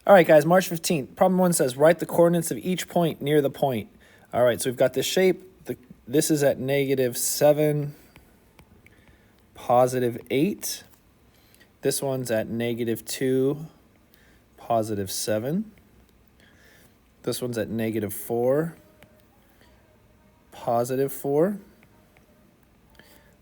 All right, guys, March 15th. Problem 1 says, write the coordinates of each point near the point. All right, so we've got this shape. This is at -7, +8. This one's at -2, +7. This one's at -4, +4.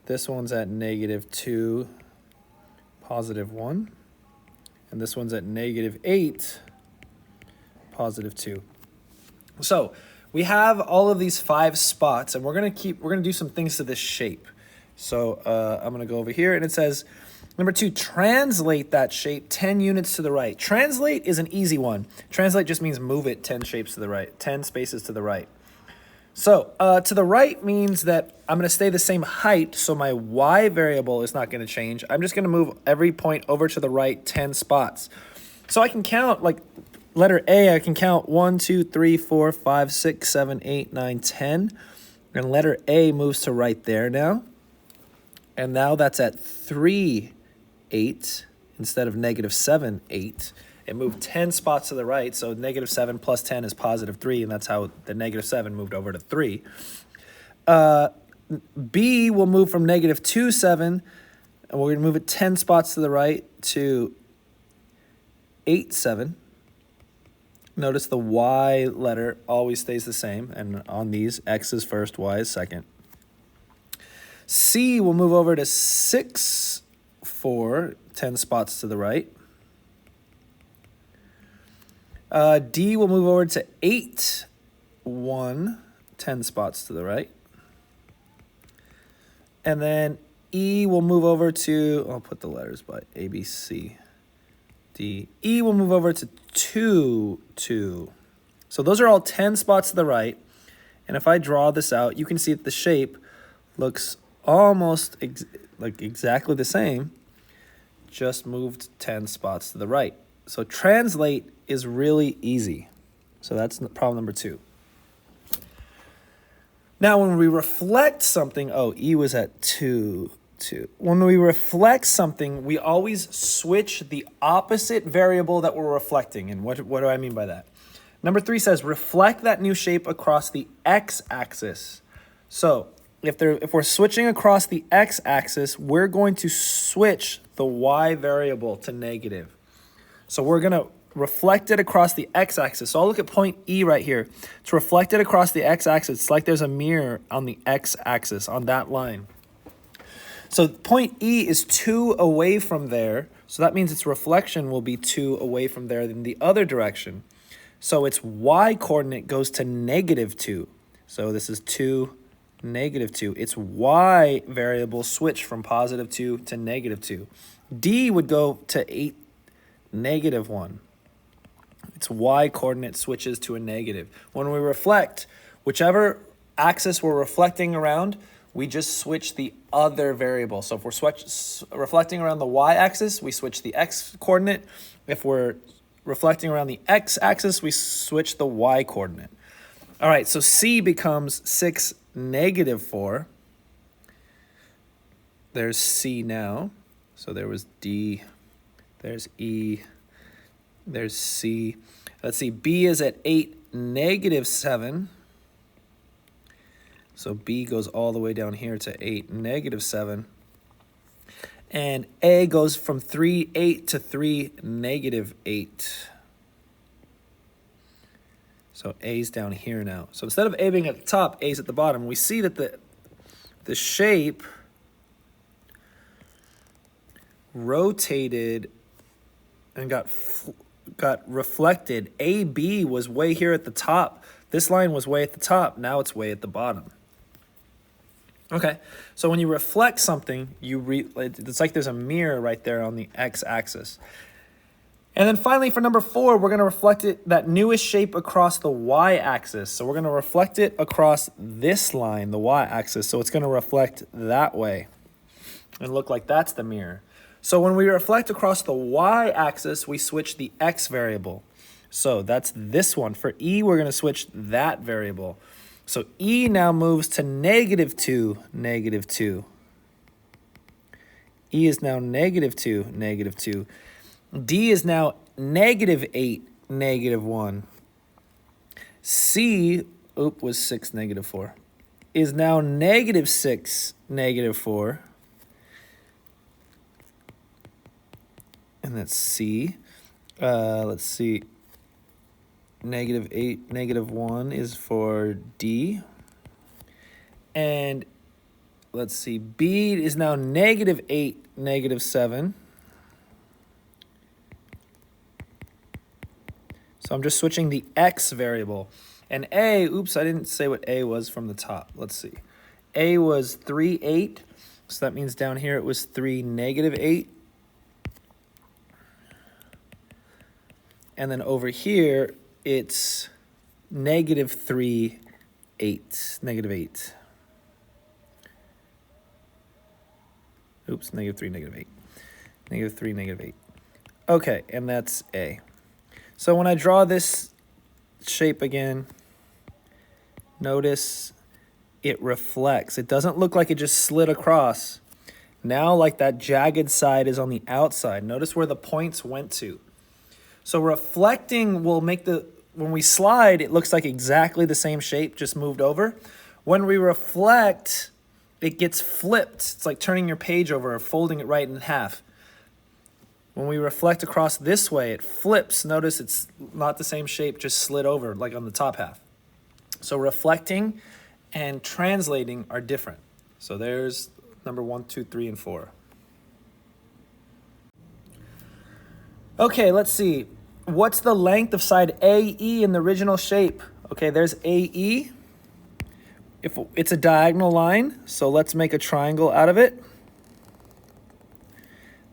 This one's at -2, +1. And this one's at -8, +2. So we have all of these 5 spots, and we're gonna do some things to this shape. So I'm gonna go over here, and it says, number 2, translate that shape 10 units to the right. Translate is an easy one. Translate just means move it 10 shapes to the right, 10 spaces to the right. So to the right means that I'm going to stay the same height, so my y variable is not going to change. I'm just going to move every point over to the right 10 spots. So I can count, like letter A, I can count 1, 2, 3, 4, 5, 6, 7, 8, 9, 10. And letter A moves to right there now. And now that's at 3, 8 instead of -7, 8. It moved 10 spots to the right, so -7 plus 10 is +3, and that's how the -7 moved over to 3. B will move from -2, 7, and we're going to move it 10 spots to the right to 8, 7. Notice the Y letter always stays the same, and on these, X is first, Y is second. C will move over to 6, 4, 10 spots to the right. D will move over to 8, 1, 10 spots to the right. And then E will move over to, I'll put the letters by A, B, C, D. E will move over to 2, 2. So those are all 10 spots to the right. And if I draw this out, you can see that the shape looks almost like exactly the same, just moved 10 spots to the right. So translate is really easy. So that's problem number 2. Now, when we reflect something, E was at 2, 2. When we reflect something, we always switch the opposite variable that we're reflecting. And what do I mean by that? Number 3 says, reflect that new shape across the x-axis. So if we're switching across the x-axis, we're going to switch the y variable to negative. So we're going to reflect it across the x-axis. So I'll look at point E right here. It's reflected across the x-axis. It's like there's a mirror on the x-axis, on that line. So point E is 2 away from there. So that means its reflection will be 2 away from there in the other direction. So its y coordinate goes to -2. So this is 2, -2. Its y variable switched from +2 to -2. D would go to 8, -1. Its y coordinate switches to a negative. When we reflect, whichever axis we're reflecting around, we just switch the other variable. So if we're reflecting around the y-axis, we switch the x coordinate. If we're reflecting around the x-axis, we switch the y coordinate. All right, so C becomes 6, -4. There's C now. So there was D. There's E. There's C. Let's see, B is at 8, -7. So B goes all the way down here to 8, -7. And A goes from 3, 8 to 3, -8. So A's down here now. So instead of A being at the top, A's at the bottom. We see that the shape rotated and got reflected. AB was way here at the top. This line was way at the top. Now it's way at the bottom. Okay, so when you reflect something, it's like there's a mirror right there on the x-axis. And then finally, for number 4, we're going to reflect that newest shape across the y-axis. So we're going to reflect it across this line, the y-axis. So it's going to reflect that way and look like that's the mirror. So when we reflect across the y-axis, we switch the x variable. So that's this one. For E, we're going to switch that variable. So E now moves to -2, -2. E is now -2, -2. D is now -8, -1. C, was 6, -4, is now -6, -4. And that's C. Let's see. -8, -1 is for D. And let's see, B is now -8, -7. So I'm just switching the X variable. And A, oops, I didn't say what A was from the top. Let's see. A was 3, 8. So that means down here it was 3, -8. And then over here, it's -3, 8, -8. Oops, -3, -8. -3, -8. Okay, and that's A. So when I draw this shape again, notice it reflects. It doesn't look like it just slid across. Now, like that jagged side is on the outside. Notice where the points went to. So reflecting will make when we slide, it looks like exactly the same shape, just moved over. When we reflect, it gets flipped. It's like turning your page over or folding it right in half. When we reflect across this way, it flips. Notice it's not the same shape, just slid over like on the top half. So reflecting and translating are different. So there's number 1, 2, 3, and 4. Okay, let's see. What's the length of side AE in the original shape? Okay, there's AE. If it's a diagonal line, so let's make a triangle out of it.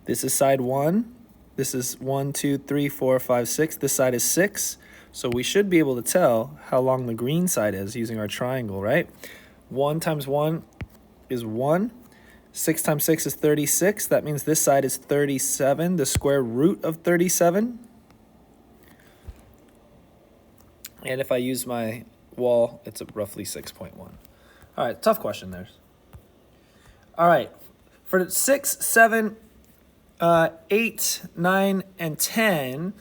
This is side 1. This is 1, 2, 3, 4, 5, 6. This side is 6. So we should be able to tell how long the green side is using our triangle, right? 1 times 1 is 1. 6 times 6 is 36. That means this side is 37, the square root of 37. And if I use my wall, it's roughly 6.1. All right, tough question there. All right, for 6, 7, 8, 9, and 10,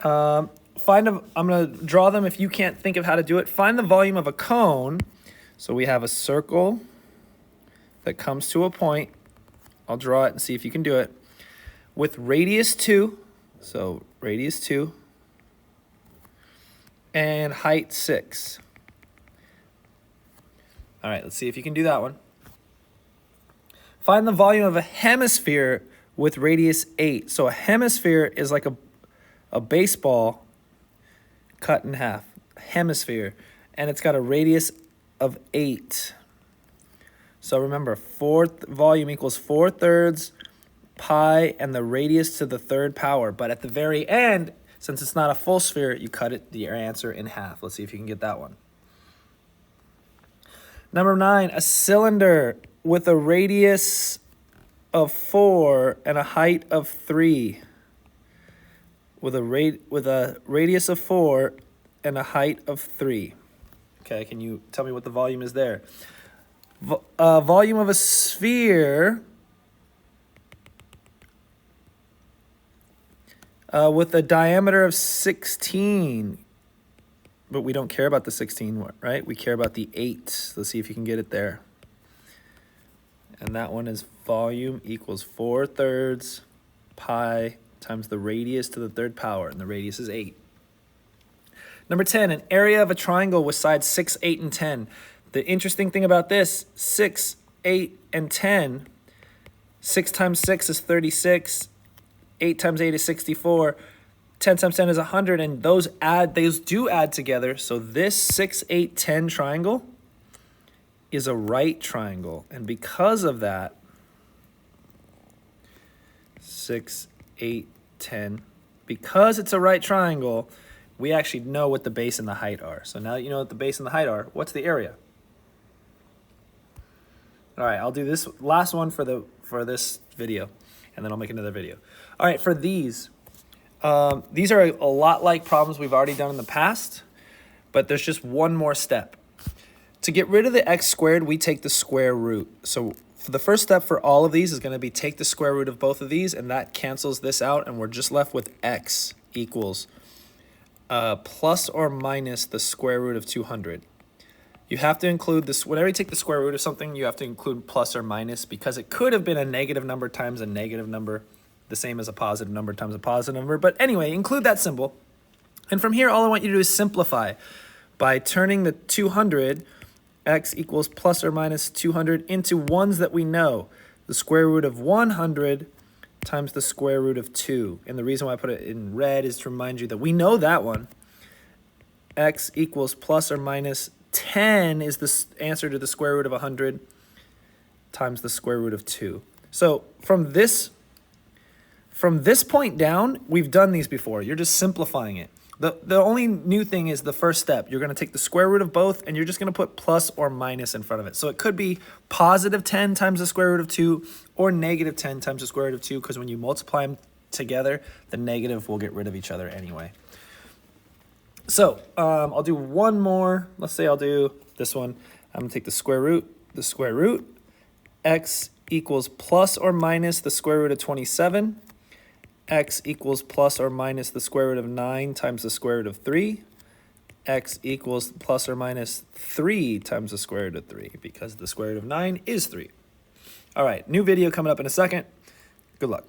I'm going to draw them if you can't think of how to do it. Find the volume of a cone. So we have a circle that comes to a point. I'll draw it and see if you can do it. With radius 2, so radius 2, and height 6. All right, let's see if you can do that one. Find the volume of a hemisphere with radius 8. So a hemisphere is like a baseball cut in half. Hemisphere. And it's got a radius of 8. So remember, volume equals 4/3 pi and the radius to the 3rd power. But at the very end, since it's not a full sphere, you cut your answer in half. Let's see if you can get that one. Number 9, a cylinder with a radius of 4 and a height of 3. With a radius of 4 and a height of 3. Okay, can you tell me what the volume is there? Volume of a sphere with a diameter of 16. But we don't care about the 16, right? We care about the 8. Let's see if you can get it there. And that one is volume equals 4/3 pi times the radius to the 3rd power. And the radius is 8. Number 10, an area of a triangle with sides 6, 8, and 10. The interesting thing about this, 6, 8, and 10, 6 times 6 is 36, 8 times 8 is 64, 10 times 10 is 100, and those do add together. So this 6, 8, 10 triangle is a right triangle. And because of that, 6, 8, 10, because it's a right triangle, we actually know what the base and the height are. So now that you know what the base and the height are, what's the area? All right, I'll do this last one for this video, and then I'll make another video. All right, for these are a lot like problems we've already done in the past, but there's just one more step. To get rid of the x squared, we take the square root. So for the first step for all of these is going to be take the square root of both of these, and that cancels this out, and we're just left with x equals plus or minus the square root of 200. You have to include this, whenever you take the square root of something, you have to include plus or minus because it could have been a negative number times a negative number, the same as a positive number times a positive number. But anyway, include that symbol. And from here, all I want you to do is simplify by turning the 200, x equals plus or minus 200, into ones that we know. The square root of 100 times the square root of 2. And the reason why I put it in red is to remind you that we know that one. X equals plus or minus 10 is the answer to the square root of 100 times the square root of 2. So from this point down, we've done these before. You're just simplifying it. The only new thing is the first step. You're going to take the square root of both, and you're just going to put plus or minus in front of it. So it could be positive 10 times the square root of 2 or negative 10 times the square root of 2, because when you multiply them together, the negative will get rid of each other anyway. So I'll do one more. Let's say I'll do this one. I'm going to take the square root. X equals plus or minus the square root of 27. X equals plus or minus the square root of 9 times the square root of 3. X equals plus or minus 3 times the square root of 3, because the square root of 9 is 3. All right, new video coming up in a second. Good luck.